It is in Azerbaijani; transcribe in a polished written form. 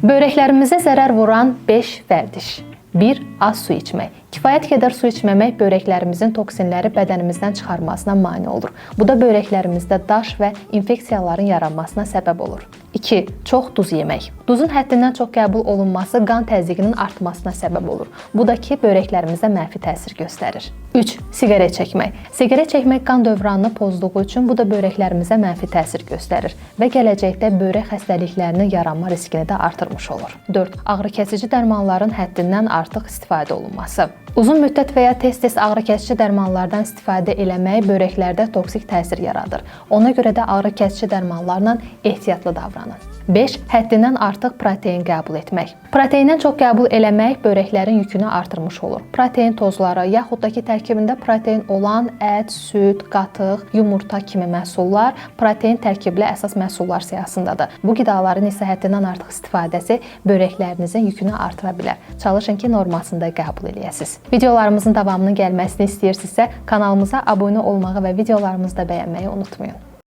Börəklərimizə zərər vuran 5 vərdiş. 1. Az su içmək. Kifayət qədər su içməmək börəklərimizin toksinləri bədənimizdən çıxarmasına mane olur. Bu da börəklərimizdə daş və infeksiyaların yaranmasına səbəb olur. 2. Çox duz yemək. Duzun həddindən çox qəbul olunması qan təzyiqinin artmasına səbəb olur. Bu da ki, börəklərimizdə mənfi təsir göstərir. 3. Siqaret çəkmək. Siqaret çəkmək qan dövranını pozduğu üçün bu da börəklərimizə mənfi təsir göstərir və gələcəkdə börək xəstəliklərinin yaranma riskini də artırmış olur. 4. Ağrıkəsici dərmanların həddindən artıq istifadə olunması. Uzun müddət və ya tez-tez ağrıkəsici dərmanlardan istifadə eləmək börəklərdə toksik təsir yaradır. Ona görə də ağrıkəsici dərmanlarla ehtiyatlı davranın. 5. Həddindən artıq protein qəbul etmək. Proteindən çox qəbul eləmək börəklərin yükünü artırmış olur. Protein tozları, yaxud da ki, tərkibində protein olan ət, süd, qatıq, yumurta kimi məhsullar protein tərkibli əsas məhsullar siyahısındadır. Bu qidaların isə həddindən artıq istifadəsi börəklərinizin yükünü artıra bilər. Çalışın ki, normasında qəbul eləyəsiniz. Videolarımızın davamının gəlməsini istəyirsinizsə, kanalımıza abunə olmağı və videolarımızı da bəyənməyi unutmayın.